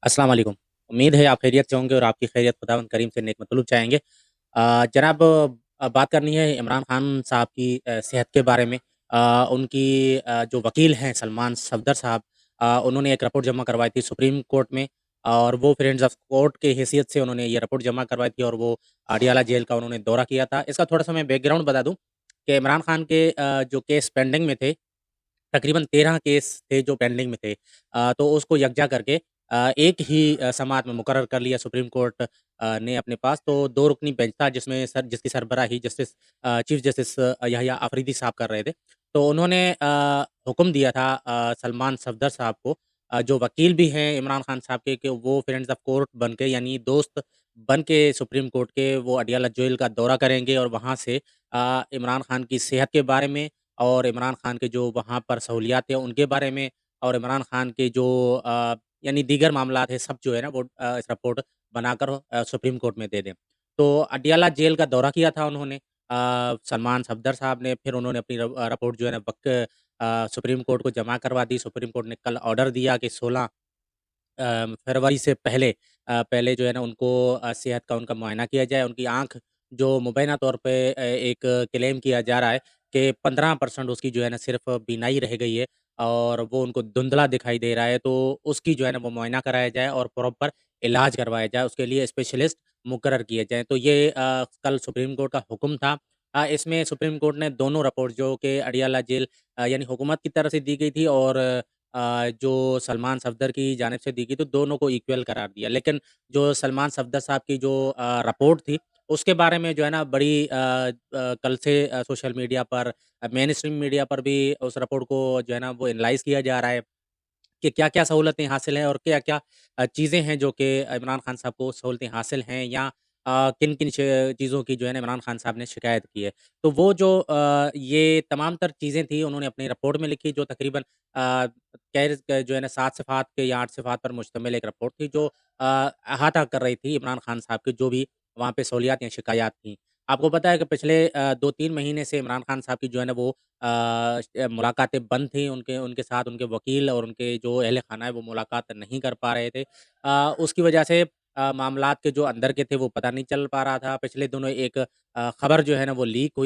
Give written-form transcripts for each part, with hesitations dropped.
अस्सलाम वालेकुम। उम्मीद है आप खैरियत से होंगे और आपकी खैरियत खुदावंद करीम से नेक मतलूब चाहेंगे। जनाब बात करनी है इमरान खान साहब की सेहत के बारे में। उनकी जो वकील हैं सलमान सफदर साहब, उन्होंने एक रिपोर्ट जमा करवाई थी सुप्रीम कोर्ट में और वो फ्रेंड्स ऑफ कोर्ट की हैसियत से उन्होंने ये रिपोर्ट जमा करवाई थी और वो अडियाला जेल का उन्होंने दौरा किया था। इसका थोड़ा-सा मैं बैकग्राउंड बता दूँ कि इमरान खान के जो केस पेंडिंग में थे, तकरीबन 13 केस थे जो पेंडिंग में थे। तो उसको यकजा करके एक ही समाअत में मुकर्रर कर लिया सुप्रीम कोर्ट ने अपने पास। तो 2 रुकनी बेंच था जिसकी सरबराही चीफ जस्टिस याहिया आफरीदी साहब कर रहे थे। तो उन्होंने हुक्म दिया था सलमान सफदर साहब को, जो वकील भी हैं इमरान खान साहब के, कि वो फ्रेंड्स ऑफ कोर्ट बन के यानी दोस्त बन के सुप्रीम कोर्ट के वो अडियाला जेल का दौरा करेंगे और वहाँ से इमरान खान की सेहत के बारे में और इमरान खान के जो वहाँ पर सहूलियात हैं उनके बारे में और इमरान खान के जो यानी दीगर मामलात हैं सब जो है ना वो इस रिपोर्ट बनाकर सुप्रीम कोर्ट में दे दें। तो अडियाला जेल का दौरा किया था उन्होंने, सलमान सफदर साहब ने। फिर उन्होंने अपनी रिपोर्ट जो है ना सुप्रीम कोर्ट को जमा करवा दी। सुप्रीम कोर्ट ने कल ऑर्डर दिया कि 16 फरवरी से पहले जो है ना उनको सेहत का उनका मुआयना किया जाए। उनकी आँख जो मुबैना तौर पे एक क्लेम किया जा रहा है कि 15% उसकी जो है ना सिर्फ़ बीनाई रह गई है और वो उनको धुंधला दिखाई दे रहा है, तो उसकी जो है ना वो मुआयना कराया जाए और प्रॉपर इलाज करवाया जाए, उसके लिए स्पेशलिस्ट मुकर्रर किए जाएँ। तो ये कल सुप्रीम कोर्ट का हुक्म था। इसमें सुप्रीम कोर्ट ने दोनों रिपोर्ट जो कि अडियाला जेल यानी हुकूमत की तरफ से दी गई थी और जो सलमान सफदर की जानिब से दी गई, तो दोनों को इक्वल करार दिया। लेकिन जो सलमान सफदर साहब की जो रिपोर्ट थी, उसके बारे में जो है ना बड़ी कल से सोशल मीडिया पर, मेन स्ट्रीम मीडिया पर भी उस रिपोर्ट को जो है ना वो एनालाइज़ किया जा रहा है कि क्या-क्या सहूलतें हासिल हैं और क्या-क्या चीज़ें हैं जो कि इमरान खान साहब को सहूलतें हासिल हैं या किन-किन चीज़ों की जो है ना इमरान खान साहब ने शिकायत की है। तो वो जो ये तमाम तर चीज़ें थी उन्होंने अपनी रिपोर्ट में लिखी, जो तकरीबन जो है ना 7 सफ़हात के या 8 सफ़हात पर मुश्तमिल एक रिपोर्ट थी, जो अहाता कर रही थी इमरान खान साहब की जो भी वहाँ पे सहूलियात या शिकायत थी। आपको पता है कि पिछले 2-3 महीने से इमरान खान साहब की जो है ना वो मुलाकातें बंद थी, उनके उनके साथ उनके वकील और उनके जो अहल-ए-खाना है वो मुलाकात नहीं कर पा रहे थे। उसकी वजह से मामलात के जो अंदर के थे वो पता नहीं चल पा रहा था। पिछले दिनों एक खबर जो है ना वो लीक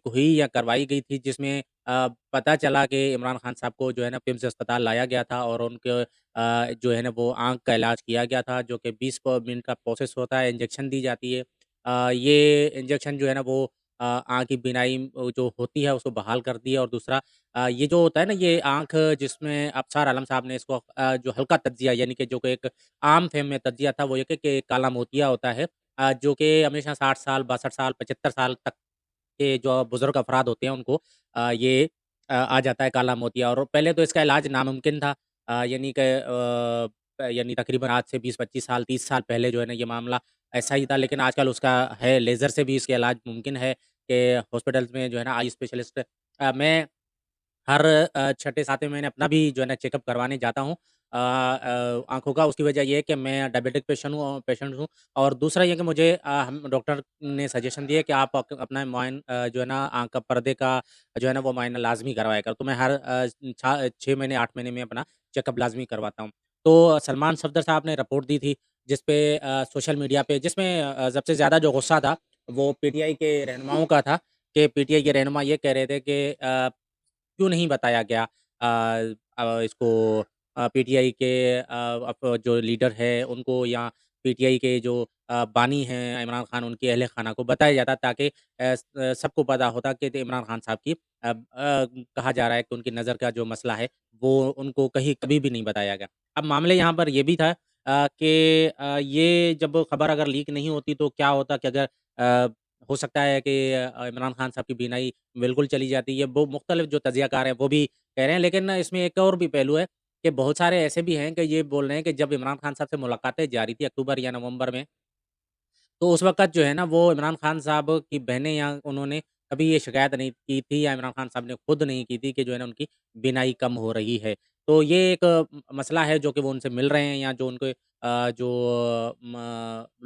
हुई या करवाई गई थी, जिसमें पता चला कि इमरान खान साहब को जो है ना पिम्स अस्पताल लाया गया था और उनके जो है ना वो आँख का इलाज किया गया था, जो कि 20 मिनट का प्रोसेस होता है, इंजेक्शन दी जाती है। ये इंजेक्शन जो है ना वो आँख की बीनाई जो होती है उसको बहाल करती है और दूसरा ये जो होता है ना ये आँख, जिसमें अबसार आलम साहब ने इसको जो हल्का तज्ज़िया यानी कि जो कि एक आम फ़ेम में तज्ज़िया था वो ये कि काला मोतिया होता है, जो कि हमेशा 60 साल, 62 साल, 75 साल तक के जो बुज़ुर्ग अफ़राद होते हैं उनको ये आ जाता है काला मोतिया। और पहले तो इसका इलाज नामुमकिन था, यानी तकरीबन आज से 20-25 साल, 30 साल पहले जो है ना ये मामला ऐसा ही था, लेकिन आजकल उसका है, लेज़र से भी इसका इलाज मुमकिन है कि हॉस्पिटल्स में जो है ना आई स्पेशलिस्ट मैं हर छठे 7वें महीने अपना भी जो है ना चेकअप करवाने जाता हूँ आँखों का। उसकी वजह ये है कि मैं डायबिटिक पेशेंट हूँ और दूसरा ये कि मुझे हम डॉक्टर ने सजेशन दिया कि आप अपना जो है ना आँख का पर्दे का जो है ना वो मुआयना लाज़मी करवाया करो। तो मैं हर 6 महीने 8 महीने में अपना चेकअप लाज़मी करवाता हूँ। तो सलमान सफदर साहब ने रिपोर्ट दी थी जिस पे सोशल मीडिया पे, जिसमें सबसे ज़्यादा जो गुस्सा था वो पीटीआई के रहनुमाओं का था कि पीटीआई के रहनुमा ये कह रहे थे कि क्यों नहीं बताया गया इसको पीटीआई के जो लीडर है उनको या पीटीआई के जो बानी हैं इमरान खान, उनके अहले खाना को बताया जाता ताकि सबको पता होता कि इमरान खान साहब की कहा जा रहा है कि उनकी नज़र का जो मसला है वो उनको कहीं कभी भी नहीं बताया गया। अब मामले यहाँ पर ये भी था कि ये जब खबर अगर लीक नहीं होती तो क्या होता कि अगर हो सकता है कि इमरान खान साहब की बीनाई बिल्कुल चली जाती है। वो मुख्तलिफ जो तज़ियाकार हैं वो भी कह रहे हैं, लेकिन इसमें एक और भी पहलू है कि बहुत सारे ऐसे भी हैं कि ये बोल रहे हैं कि जब इमरान खान साहब से मुलाकातें जारी थी अक्टूबर या नवंबर में, तो उस वक़्त जो है ना वो इमरान खान साहब की बहनें या उन्होंने कभी ये शिकायत नहीं की थी या इमरान खान साहब ने खुद नहीं की थी कि जो है ना उनकी बीनाई कम हो रही है। तो ये एक मसला है जो कि वो उनसे मिल रहे हैं या जो उनके जो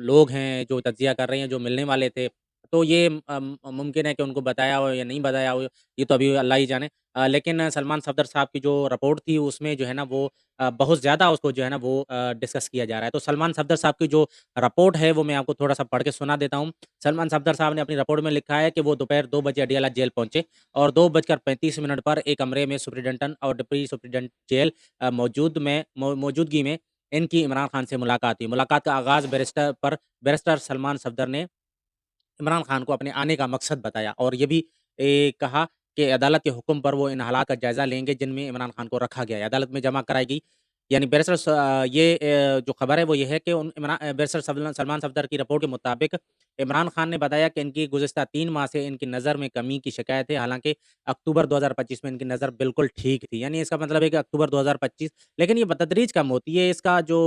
लोग हैं जो तज्ज़िया कर रहे हैं, जो मिलने वाले थे, तो ये मुमकिन है कि उनको बताया हो या नहीं बताया हो, ये तो अभी अल्लाह ही जाने। लेकिन सलमान सफ़दर साहब की जो रिपोर्ट थी उसमें जो है ना वो बहुत ज़्यादा उसको जो है ना वो डिस्कस किया जा रहा है। तो सलमान सफ़दर साहब की जो रिपोर्ट है वो मैं आपको थोड़ा-सा पढ़ के सुना देता हूँ। सलमान सफ़दर साहब ने अपनी रिपोर्ट में लिखा है कि वो दोपहर 2 बजे अडियाला जेल पहुँचे और 2 बजकर 35 मिनट पर एक कमरे में सुपरिटेंडेंट और डिप्टी सुपरिटेंडेंट जेल मौजूदगी में इनकी इमरान खान से मुलाकात हुई। मुलाकात का आगाज़ बैरिस्टर सलमान सफ़दर ने इमरान खान को अपने आने का मकसद बताया और ये भी कहा कि अदालत के हुक्म पर वो इन हालात का जायज़ा लेंगे जिनमें इमरान खान को रखा गया है। अदालत में जमा कराई गई यानी जो खबर है वो ये है कि बैरिस्टर सलमान सफ़दर की रिपोर्ट के मुताबिक इमरान खान ने बताया कि इनकी गुज़िस्ता 3 माह से इनकी नज़र में कमी की शिकायत है। हालाँकि अक्टूबर 2025 में इनकी नज़र बिल्कुल ठीक थी। यानी इसका मतलब है कि अक्टूबर 2025 लेकिन ये बतदरीज कम होती है। इसका जो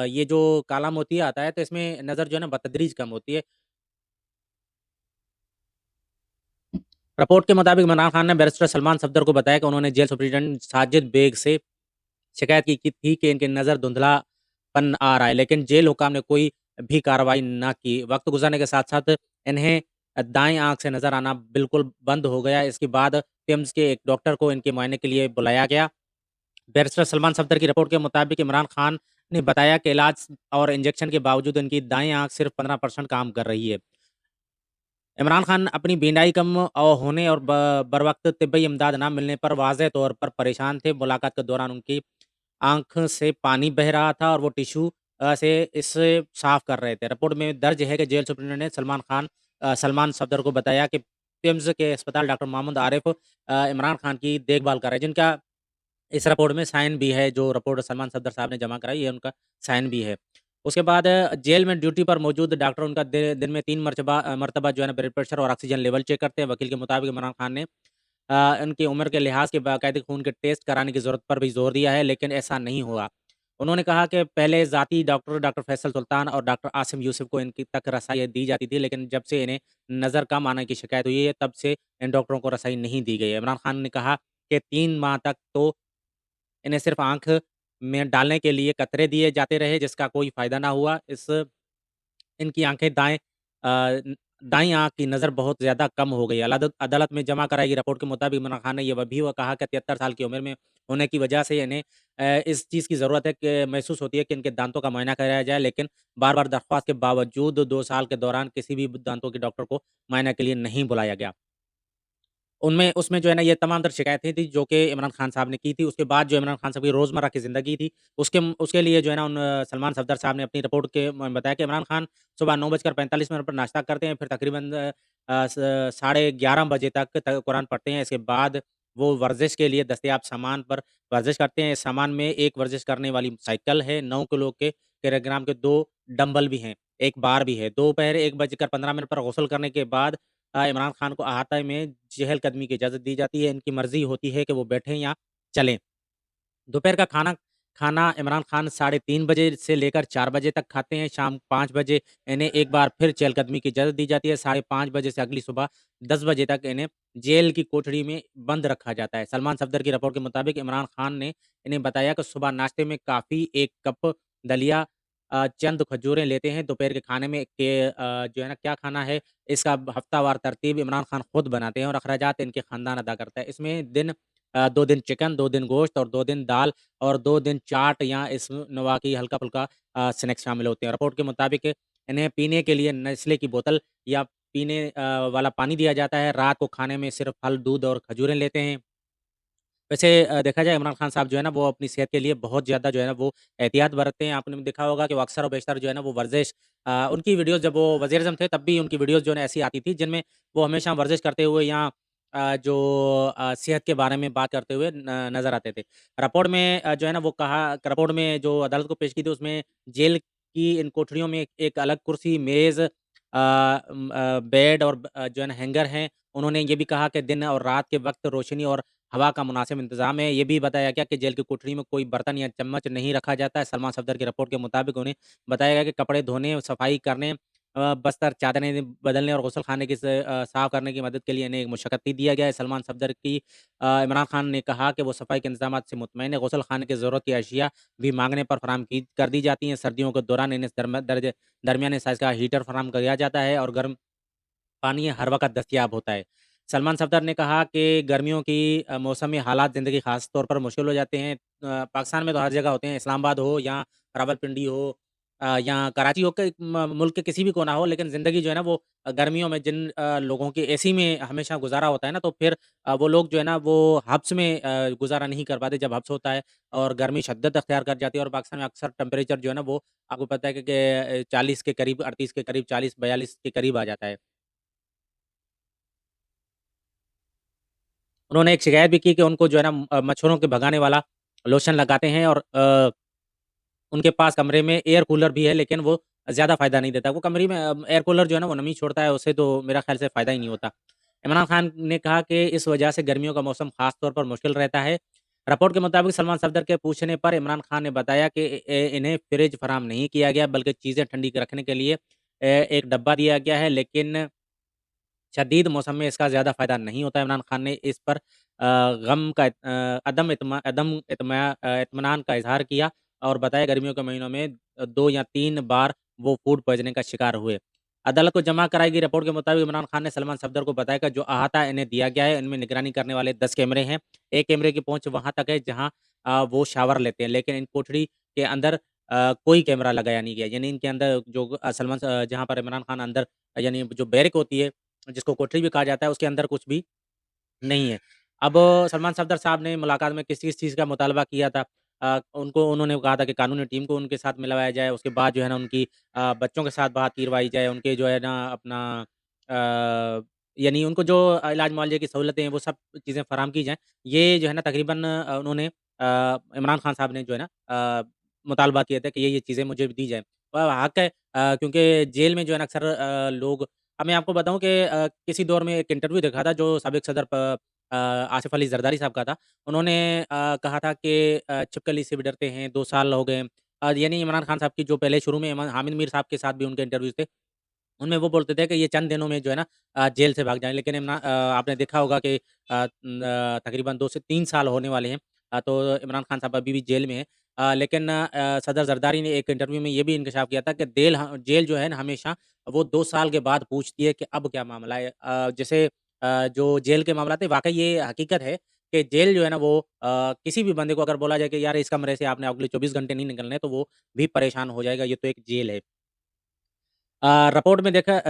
ये जो काला मोतिया आता है तो इसमें नज़र जो है ना बतदरीज कम होती है। रिपोर्ट के मुताबिक इमरान खान ने बैरिस्टर सलमान सफ़दर को बताया कि उन्होंने जेल सुपरिटेंडेंट साजिद बेग से शिकायत की थी कि इनकी नज़र धुंधलापन आ रहा है, लेकिन जेल हुकाम ने कोई भी कार्रवाई ना की। वक़्त गुज़रने के साथ-साथ इन्हें दाएँ आँख से नज़र आना बिल्कुल बंद हो गया। इसके बाद टिम्स के एक डॉक्टर को इनके मुआयने के लिए बुलाया गया। बैरिस्टर सलमान सफ़दर की रिपोर्ट के मुताबिक इमरान खान ने बताया कि इलाज और इंजेक्शन के बावजूद इनकी दाएँ आँख सिर्फ़ 15% काम कर रही है। इमरान खान अपनी बीनाई कम होने और बरवक़्त तिब्बी इमदाद ना मिलने पर वाज़ह तौर पर परेशान थे। मुलाकात के दौरान उनकी आँख से पानी बह रहा था और वो टिश्यू से इसे साफ़ कर रहे थे। रिपोर्ट में दर्ज है कि जेल सुपरिटेंडेंट ने सलमान सफ़दर को बताया कि टिम्स के अस्पताल डॉक्टर मोहम्मद आरिफ इमरान खान की देखभाल कर रहे हैं, जिनका इस रिपोर्ट में साइन भी है, जो रिपोर्ट सलमान सफ़दर साहब ने जमा कराई, ये उनका साइन भी है। उसके बाद जेल में ड्यूटी पर मौजूद डॉक्टर उनका दिन में 3 मर्तबा जो है ना ब्लड प्रेशर और ऑक्सीजन लेवल चेक करते हैं। वकील के मुताबिक इमरान खान ने इनकी उम्र के लिहाज के बाकायदे खून के टेस्ट कराने की ज़रूरत पर भी ज़ोर दिया है, लेकिन ऐसा नहीं हुआ। उन्होंने कहा कि पहले ज़ाती डॉक्टर फैसल सुल्तान और डॉक्टर आसिम यूसुफ को इनकी तक रसाई दी जाती थी, लेकिन जब से इन्हें नज़र कम आने की शिकायत हुई है, तब से इन डॉक्टरों को रसाई नहीं दी गई है। इमरान खान ने कहा कि 3 माह तक तो इन्हें सिर्फ़ आँख में डालने के लिए कतरे दिए जाते रहे, जिसका कोई फ़ायदा ना हुआ। इनकी आँखें अ, दाईं आँख की नज़र बहुत ज़्यादा कम हो गई है। अदालत में जमा कराई गई रिपोर्ट के मुताबिक इमरान खान ने ये भी वो कहा कि 73 साल की उम्र में होने की वजह से इन्हें इस चीज़ की ज़रूरत है कि महसूस होती है कि इनके दाँतों का मुआयना कराया जाए, लेकिन बार-बार दरख्वास्त के बावजूद 2 साल के दौरान किसी भी दाँतों के डॉक्टर को मुआयना के लिए नहीं बुलाया गया। उनमें उसमें जो है ना ये तमाम तर शिकायतें थी जो कि इमरान खान साहब ने की थी। उसके बाद जो इमरान खान साहब की रोज़मर्रा की ज़िंदगी थी, उसके लिए जो है ना सलमान सफ़दर साहब ने अपनी रिपोर्ट के म बताया कि इमरान खान सुबह 9 बजकर 45 मिनट पर नाश्ता करते हैं, फिर तकरीबन साढ़े 11 बजे तक कुरान पढ़ते हैं। इसके बाद वो वर्ज़िश के लिए दस्तयाब सामान पर वर्ज़िश करते हैं। इस सामान में एक वर्ज़िश करने वाली साइकिल है, 9 किलोग्राम के 2 डंबल भी हैं, 1 बार भी है। दोपहर 1 बजकर 15 मिनट पर गुस्ल करने के बाद इमरान खान को अहाते में चहलकदमी की इजाज़त दी जाती है। इनकी मर्ज़ी होती है कि वो बैठें या चलें। दोपहर का खाना इमरान खान साढ़े 3 बजे से लेकर 4 बजे तक खाते हैं। शाम 5 बजे इन्हें एक बार फिर चहलकदमी की इजाज़त दी जाती है। साढ़े 5 बजे से अगली सुबह 10 बजे तक इन्हें जेल की कोठरी में बंद रखा जाता है। सलमान सफ़दर की रिपोर्ट के मुताबिक इमरान खान ने इन्हें बताया कि सुबह नाश्ते में काफ़ी 1 कप दलिया चंद खजूरें लेते हैं। दोपहर के खाने में जो है ना क्या खाना है, इसका हफ्तावार तरतीब इमरान खान खुद बनाते हैं और अखराजात इनके ख़ानदान अदा करता है। इसमें 2 दिन चिकन, 2 दिन गोश्त और 2 दिन दाल और 2 दिन चाट या इस नवा की हल्का-फुल्का स्नैक्स शामिल होते हैं। रिपोर्ट के मुताबिक इन्हें पीने के लिए नेस्ले की बोतल या पीने वाला पानी दिया जाता है। रात को खाने में सिर्फ़ फल, दूध और खजूरें लेते हैं। वैसे देखा जाए इमरान खान साहब जो है ना वो अपनी सेहत के लिए बहुत ज़्यादा जो है ना वो एहतियात बरतते हैं। आपने भी देखा होगा कि वो अक्सर और बेशतर जो है ना वो वर्ज़िश उनकी वीडियोज़ जब वो वज़ीर-ए-आज़म थे तब भी उनकी वीडियोज़ जो है ना ऐसी आती थी जिनमें वो हमेशा वर्ज़िश करते हुए या सेहत के बारे में बात करते हुए नज़र आते थे। रिपोर्ट में जो अदालत को पेश की थी उसमें जेल की इन कोठरियों में एक अलग कुर्सी, मेज़ बेड और जो है ना हैंगर हैं। उन्होंने ये भी कहा कि दिन और रात के वक़्त रोशनी और हवा का मुनासिब इंतज़ाम है। ये भी बताया गया कि जेल की कोठरी में कोई बर्तन या चम्मच नहीं रखा जाता है। सलमान सफ़दर की रिपोर्ट के मुताबिक उन्हें बताया गया कि कपड़े धोने, सफाई करने बस्तर, चादरें बदलने और गुस्ल-खाने साफ़ करने की मदद के लिए इन्हें एक मुशक्कत दिया गया है। सलमान सफ़दर की इमरान खान ने कहा कि वो सफाई के इंतज़ामात से मुतमईन है। गुस्ल-खाने की ज़रूरत की अशिया भी माँगने पर फराहम की कर दी जाती हैं। सर्दियों के दौरान इन्हें दरमियाने साइज़ का हीटर फराहम किया जाता है और गर्म पानी हर वक़्त दस्तयाब होता है। सलमान सफ़दर ने कहा कि गर्मियों की मौसम में हालात ज़िंदगी ख़ास तौर पर मुश्किल हो जाते हैं। पाकिस्तान में तो हर जगह होते हैं, इस्लामाबाद हो या रावलपिंडी हो या कराची हो के मुल्क के किसी भी कोना हो, लेकिन ज़िंदगी जो है ना वो गर्मियों में जिन लोगों के एसी में हमेशा गुज़ारा होता है ना, तो फिर वो लोग जो है ना वो हब्स में गुज़ारा नहीं कर पाते जब हब्स होता है और गर्मी शद्दत अख्तियार कर जाती है और पाकिस्तान में अक्सर टेम्परेचर जो है ना वो आपको पता है कि 40 के करीब, 38 के करीब, 40-42 के करीब आ जाता है। उन्होंने एक शिकायत भी की कि उनको जो है ना मच्छरों के भगाने वाला लोशन लगाते हैं और उनके पास कमरे में एयर कूलर भी है, लेकिन वो ज़्यादा फ़ायदा नहीं देता। वो कमरे में एयर कूलर जो है ना वो नमी छोड़ता है, उससे तो मेरा ख़्याल से फ़ायदा ही नहीं होता। इमरान खान ने कहा कि इस वजह से गर्मियों का मौसम ख़ास तौर पर मुश्किल रहता है। रिपोर्ट के मुताबिक सलमान सफ़दर के पूछने पर इमरान खान ने बताया कि इन्हें फ्रिज फराहम नहीं किया गया, बल्कि चीज़ें ठंडी रखने के लिए एक डब्बा दिया गया है, लेकिन शदीद मौसम में इसका ज़्यादा फ़ायदा नहीं होता है। इमरान खान ने इस पर गम का इत्मीनान का इज़हार किया और बताया गर्मियों के महीनों में 2 या 3 बार वो फूड पॉइज़निंग का शिकार हुए। अदालत को जमा कराई गई रिपोर्ट के मुताबिक इमरान खान ने सलमान सफ़दर को बताया कि जो अहाता इन्हें दिया गया है, इनमें निगरानी करने वाले 10 कैमरे हैं। एक कैमरे की पहुँच वहाँ तक है जहाँ वो शावर लेते हैं, लेकिन इन कोठरी के अंदर कोई कैमरा लगाया नहीं गया। यानी इनके अंदर जो जहाँ पर इमरान खान अंदर यानी जो बैरक होती है जिसको कोठरी भी कहा जाता है, उसके अंदर कुछ भी नहीं है। अब सलमान सफ़दर साहब ने मुलाकात में किस-किस चीज़ का मुतालबा किया था? उन्होंने कहा था कि कानूनी टीम को उनके साथ मिलवाया जाए, उसके बाद जो है ना उनकी बच्चों के साथ बात करवाई जाए, उनके जो है ना अपना यानी उनको जो इलाज मुआवजे की सहूलतें हैं, वो सब चीज़ें फ़राहम की जाएँ। ये जो है ना तकरीबन उन्होंने इमरान खान साहब ने जो है ना मुतालबा किया था कि ये चीज़ें मुझे दी जाएँ। हक़ है क्योंकि जेल में जो है ना अक्सर लोग अब मैं आपको बताऊँ कि किसी दौर में एक इंटरव्यू देखा था जो साबिक़ सदर आसिफ़ अली ज़रदारी साहब का था। उन्होंने कहा था कि छिपकली से भी डरते हैं, 2 साल हो गए। यानी इमरान खान साहब की जो पहले शुरू में हामिद मीर साहब के साथ भी उनके इंटरव्यूज़ थे। उनमें वो बोलते थे कि ये चंद दिनों में जो है ना जेल से भाग जाएँ। लेकिन आपने देखा होगा कि तकरीबन 2 से 3 साल होने वाले हैं। तो इमरान खान साहब अभी भी जेल में हैं। लेकिन सदर ज़रदारी ने एक इंटरव्यू में ये भी इंकशाफ़ किया था कि जेल जो है ना हमेशा वो 2 साल के बाद पूछती है कि अब क्या मामला है? जैसे जो जेल के मामला थे वाक़ई ये हकीकत है कि जेल जो है ना वो किसी भी बंदे को अगर बोला जाए कि यार इस कमरे से आपने अगले 24 घंटे नहीं निकलना है, तो वो भी परेशान हो जाएगा। ये तो एक जेल है। रिपोर्ट में देखा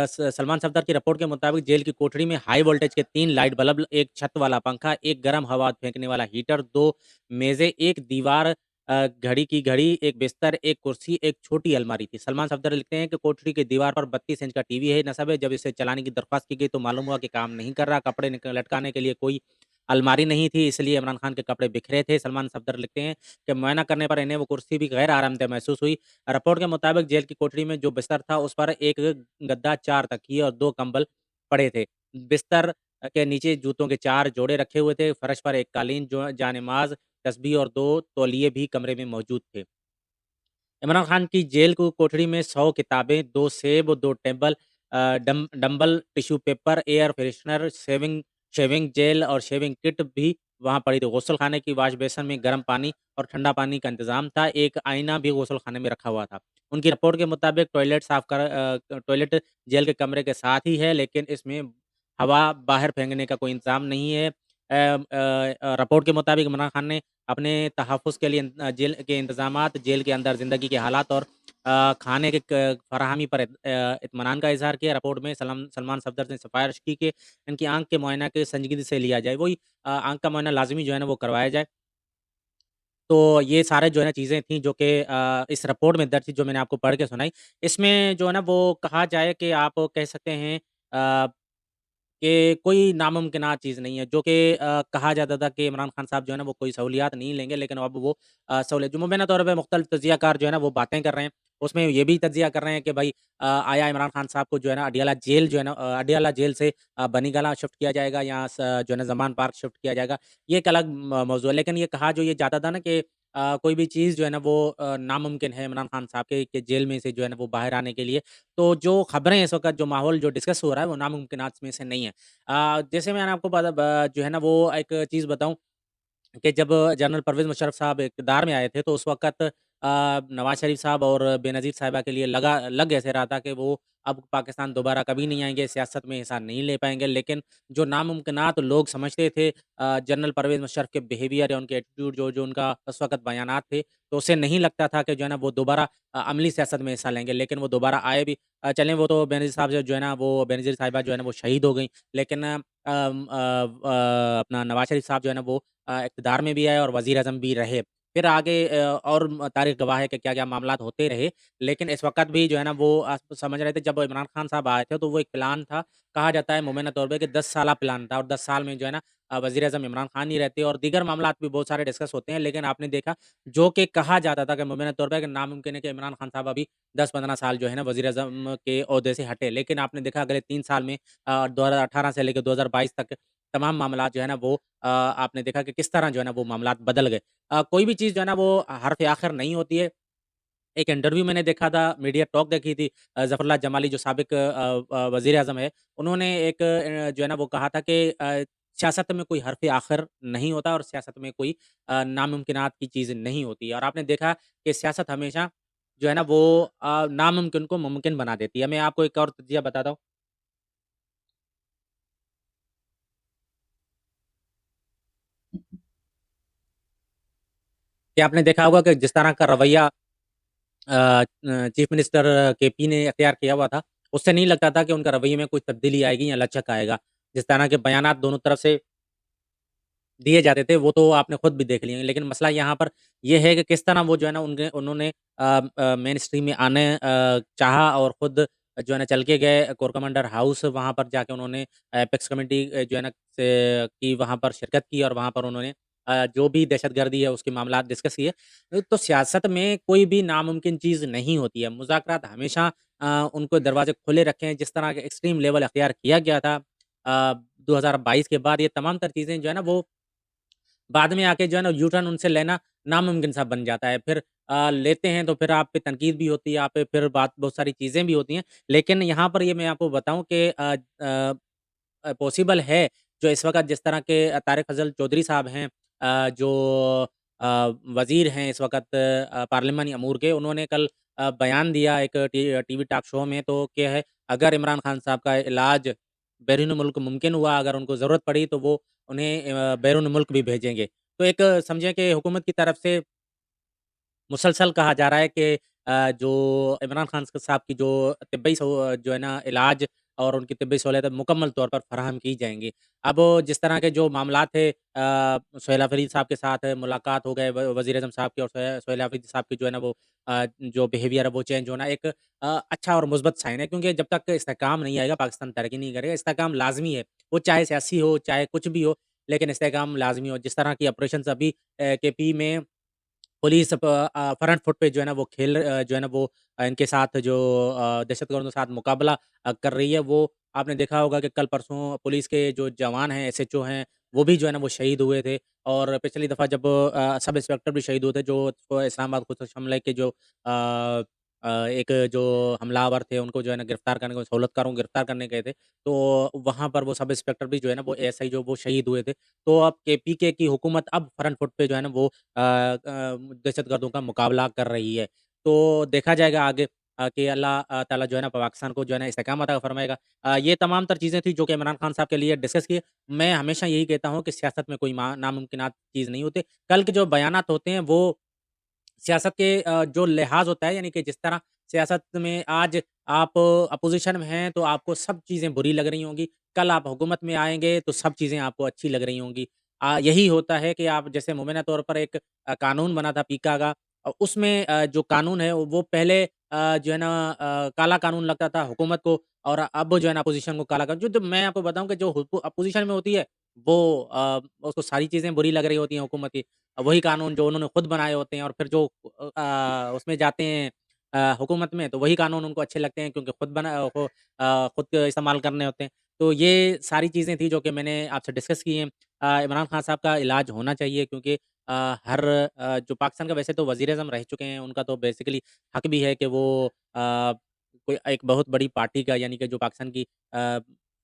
सलमान सफ़दर की रिपोर्ट के मुताबिक जेल की कोठरी में हाई वोल्टेज के 3 लाइट बल्ब, 1 छत वाला पंखा, 1 गर्म हवा फेंकने वाला हीटर, 2 मेज़ें, 1 दीवार घड़ी की घड़ी, 1 बिस्तर, 1 कुर्सी, 1 छोटी अलमारी थी। सलमान सफ़दर लिखते हैं कि कोठरी की दीवार पर 32 इंच का टीवी है नस्ब है। जब इसे चलाने की दरख्वास्त की गई तो मालूम हुआ कि काम नहीं कर रहा। कपड़े लटकाने के लिए कोई अलमारी नहीं थी, इसलिए इमरान खान के कपड़े बिखरे थे। सलमान सफ़दर लिखते हैं कि मुआयना करने पर इन्हें वो कुर्सी भी गैर आरामदेह महसूस हुई। रिपोर्ट के मुताबिक जेल की कोठरी में जो बिस्तर था उस पर 1 गद्दा, 4 तकिए और 2 कंबल पड़े थे। बिस्तर के नीचे जूतों के 4 जोड़े रखे हुए थे। फर्श पर एक कालीन, जो जानेमाज़, तस्बीह और 2 तौलिए भी कमरे में मौजूद थे। इमरान खान की जेल को कोठरी में 100 किताबें, 2 सेब, 2 table dumbbell, tissue paper, air freshener, shaving jail और शेविंग किट भी वहाँ पड़ी थी। गुस्लखाने की वॉश बेसिन में गर्म पानी और ठंडा पानी का इंतज़ाम था। एक आईना भी गुस्लखाने में रखा हुआ था। उनकी रिपोर्ट के मुताबिक टॉयलेट जेल के कमरे के साथ ही है, लेकिन इसमें हवा बाहर फेंकने का कोई इंतज़ाम नहीं है। रिपोर्ट के मुताबिक इमरान खान ने अपने तहफ़्फ़ुज़ के लिए जेल के इंतज़ामात, जेल के अंदर ज़िंदगी के हालात और खाने के फ़राहमी पर इत्मीनान का इज़हार किया। रिपोर्ट में सलमान सफ़दर ने सिफ़ारिश की कि इनकी आँख के मुआयना के संजीदगी से लिया जाए। वही आँख का मुआयना लाज़मी जो है ना वो करवाया जाए। तो ये सारे जो है ना चीज़ें थी जो कि इस रिपोर्ट में दर्ज थी जो मैंने आपको पढ़ के सुनाई। इसमें जो है ना वो कहा जाए कि आप कह सकते हैं अ कि कोई नामुमकिनात चीज़ नहीं है, जो कि कहा जाता था कि इमरान खान साहब जो है ना वो कोई सहूलियात नहीं लेंगे, लेकिन अब वो सहूलियत जो मुबैना तौर पे मुख्तलिफ तज्ज़ियाकार जो है ना वो बातें कर रहे हैं। उसमें ये भी तज्ज़िया कर रहे हैं कि भाई आया इमरान खान साहब को जो है ना अडियाला जेल जो है ना अडियाला जेल से बनीगला शिफ्ट किया जाएगा या जो है ना ज़मान पार्क शिफ्ट किया जाएगा। ये एक अलग मौज़ू है, लेकिन ये कहा जो ये जाता था ना कि कोई भी चीज़ जो है ना वो नामुमकिन है इमरान खान साहब के जेल में से जो है ना वो बाहर आने के लिए। तो जो खबरें इस वक़्त जो माहौल जो डिस्कस हो रहा है वो नामुमकिनात में से नहीं है। जैसे मैंने आपको बता ब जो है ना वो एक चीज़ बताऊँ कि जब जनरल परवेज़ मुशर्रफ साहब इक़्तिदार में आए थे तो उस वक़्त नवाज़ शरीफ साहब और बेनज़ीर साहिबा के लिए लग ऐसे रहा था कि वो अब पाकिस्तान दोबारा कभी नहीं आएँगे, सियासत में हिस्सा नहीं ले पाएँगे। लेकिन जो नामुमकिनात लोग समझते थे जनरल परवेज़ मुशर्रफ के बिहेवियर या उनके एटीट्यूड जो जो उनका उस वक़्त बयानात थे, तो उससे नहीं लगता था कि जो है ना वो दोबारा अमली सियासत में हिस्सा लेंगे। लेकिन वो दोबारा आए भी। चलें वो तो बेनज़ीर साहब जो है ना वो बेनज़ीर साहिबा जो है ना वो शहीद हो गईं। लेकिन अपना नवाज़ शरीफ साहब जो है ना वो इक़्तिदार में भी आए और वज़ीर-ए-आज़म भी रहे। फिर आगे और तारीख़ गवाह है कि क्या-क्या मामलात होते रहे। लेकिन इस वक़्त भी जो है ना वो समझ रहे थे जब इमरान खान साहब आए थे तो वो एक प्लान था, कहा जाता है मुबैना तौर पे कि 10 साला प्लान था और 10 साल में जो है ना वज़ीर-ए-आज़म इमरान खान ही रहते और दीगर मामलात भी बहुत सारे डिस्कस होते हैं। लेकिन आपने देखा जो कि कहा जाता था कि मुबैना तौर पे कि नामुमकिन है कि इमरान खान साहब अभी 10-15 साल जो है ना वज़ीर-ए-आज़म के ओहदे से हटे। लेकिन आपने देखा अगले 3 साल में 2018 से लेके 2022 तक तमाम मामलात जो है ना वो आपने देखा कि किस तरह जो है ना वो मामलात बदल गए। कोई भी चीज़ जो है ना वो हर्फ़ आख़िर नहीं होती है। एक इंटरव्यू मैंने देखा था, मीडिया टॉक देखी थी ज़फ़रुल्लाह जमाली जो साबिक़ वज़ीर-ए-आज़म है, उन्होंने एक जो है ना वो कहा था कि सियासत में कोई हर्फ़ आख़िर नहीं होता और सियासत में कोई नामुमकिनात की चीज़ नहीं होती है और आपने देखा कि सियासत हमेशा जो है ना वो नामुमकिन को मुमकिन बना देती है। मैं आपको एक और तज़िया बताता हूँ कि आपने देखा होगा कि जिस तरह का रवैया चीफ़ मिनिस्टर केपी ने अख्तियार किया हुआ था, उससे नहीं लगता था कि उनका रवैये में कुछ तब्दीली आएगी या लचक आएगा। जिस तरह के बयानात दोनों तरफ से दिए जाते थे, वो तो आपने खुद भी देख लिए। लेकिन मसला यहाँ पर ये है कि किस तरह वो जो है ना उन्होंने मेन स्ट्रीम में आने चाहा और खुद जो है ना चल के गए कोर कमांडर हाउस वहाँ पर जाके उन्होंने एपेक्स कमेटी जो है ना से की वहाँ पर शिरकत की और वहाँ पर उन्होंने जो भी दहशतगर्दी है उसके मामलात डिस्कस किए। तो सियासत में कोई भी नामुमकिन चीज़ नहीं होती है। मुज़ाकरात हमेशा उनको दरवाज़े खुले रखे हैं, जिस तरह के एक्सट्रीम लेवल अख्तियार किया गया था 2022 के बाद ये तमाम तर चीज़ें जो है ना वो बाद में आके जो है ना यू टर्न उनसे लेना नामुमकिन सा बन जाता है। फिर लेते हैं तो फिर आप पे तनकीद भी होती है, आप पे फिर बात बहुत सारी चीज़ें भी होती हैं। लेकिन यहाँ पर ये मैं आपको बताऊँ कि पॉसिबल है, जो इस वक़्त जिस तरह के तारिक फ़ज़ल चौधरी साहब हैं जो अ, वज़ीर हैं इस वक़्त पार्लिमानी अमूर के, उन्होंने कल बयान दिया एक टीवी टॉक शो में तो क्या है, अगर इमरान खान साहब का इलाज बैरून मुल्क मुमकिन हुआ, अगर उनको ज़रूरत पड़ी तो वो उन्हें बैरून मुल्क भी भेजेंगे। तो एक समझिए कि हुकूमत की तरफ से मुसलसल कहा जा रहा है कि जो इमरान खान साहब की जो तिब्बी जो है ना इलाज और उनकी तिब्बी सहूलियत मुकम्मल तौर पर फराहम की जाएँगी। अब जिस तरह के जो मामलात थे सुहेल आफ़रीदी साहब के साथ मुलाकात हो गए वज़ीर-ए-आज़म साहब की और सुहेल आफ़रीदी साहब की जो है ना वो जो बिहेवियर है वो चेंज होना एक अच्छा और मुस्बत साइन है क्योंकि जब तक इस्तेहकाम नहीं आएगा पाकिस्तान तरक्की नहीं करेगा। इस्तेहकाम लाज़मी है, वो चाहे सियासी हो, चाहे कुछ भी हो, लेकिन इस्तेहकाम लाज़मी हो। जिस तरह की ऑपरेशंस अभी केपी में पुलिस फ्रंट फुट पे जो है ना वो जो है ना वो इनके साथ जो दहशतगर्दों के साथ मुकाबला कर रही है, वो आपने देखा होगा कि कल-परसों पुलिस के जो जवान हैं, एसएचओ हैं, वो भी जो है ना वो शहीद हुए थे और पिछली दफ़ा जब सब इंस्पेक्टर भी शहीद हुए थे, जो इस्लामाबाद खुदकुश हमले के जो एक जो हमलावर थे, उनको जो है ना गिरफ्तार करने को सहूलतकारों को गिरफ्तार करने गए थे, तो वहाँ पर वो सब इंस्पेक्टर भी जो है ना वो एएसआई जो वो शहीद हुए थे। तो अब केपीके की हुकूमत अब फ्रंट फुट पे जो है ना वो दहशतगर्दों का मुकाबला कर रही है। तो देखा जाएगा आगे कि अल्लाह ताला जो है ना पाकिस्तान को जो है ना इस्तेकाम अता फरमाएगा। ये तमाम तर चीज़ें थी जो कि इमरान खान साहब के लिए डिस्कस किए। मैं हमेशा यही कहता हूँ कि सियासत में कोई नामुमकिनात चीज़ नहीं होती। कल के जो बयानात होते हैं वो सियासत के जो लिहाज़ होता है यानी कि जिस तरह सियासत में आज आप अपोज़िशन में हैं तो आपको सब चीज़ें बुरी लग रही होंगी, कल आप हुकूमत में आएँगे तो सब चीज़ें आपको अच्छी लग रही होंगी। यही होता है कि आप जैसे मुबैना तौर पर एक कानून बना था पीका का उसमें जो कानून है वो पहले जो है ना काला कानून लगता था हुकूमत को और अब जो है ना अपोज़िशन को काला कानून जो मैं आपको बताऊँ कि जो अपोज़िशन में होती है वो उसको सारी चीज़ें बुरी लग रही होती हैं हुकूमत की। वही कानून जो उन्होंने खुद बनाए होते हैं और फिर जो उसमें जाते हैं हुकूमत में तो वही कानून उनको अच्छे लगते हैं क्योंकि खुद इस्तेमाल करने होते हैं। तो ये सारी चीज़ें थी जो कि मैंने आपसे डिस्कस की हैं। इमरान खान साहब का इलाज होना चाहिए क्योंकि जो पाकिस्तान का वैसे तो वज़ीर-ए-आज़म रह चुके हैं, उनका तो बेसिकली हक भी है कि वो कोई एक बहुत बड़ी पार्टी का यानी कि जो पाकिस्तान की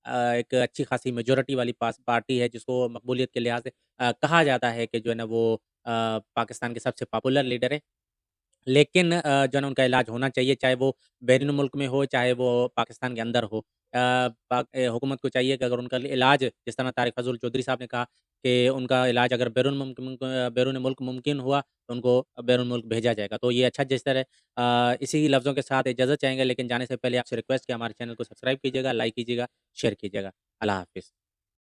एक अच्छी खासी मेजॉरिटी वाली पार्टी है जिसको मकबूलियत के लिहाज़ से कहा जाता है कि जो है ना वो पाकिस्तान के सबसे पॉपुलर लीडर हैं। लेकिन जो है ना उनका इलाज होना चाहिए, चाहे वो बैरून मुल्क में हो, चाहे वो पाकिस्तान के अंदर हो। हुकूमत को चाहिए कि अगर उनका इलाज जिस तरह तारिक फज़ल चौधरी साहब ने कहा कि उनका इलाज अगर बैरून मुल्क मुमकिन हुआ, तो उनको बैरून मुल्क भेजा जाएगा। तो ये अच्छा जिस तरह इसी लफ्ज़ों के साथ इजाज़त चाहेंगे, लेकिन जाने से पहले आपसे रिक्वेस्ट कि हमारे चैनल को सब्सक्राइब कीजिएगा, लाइक कीजिएगा, शेयर कीजिएगा। अल्लाह हाफ़िज़।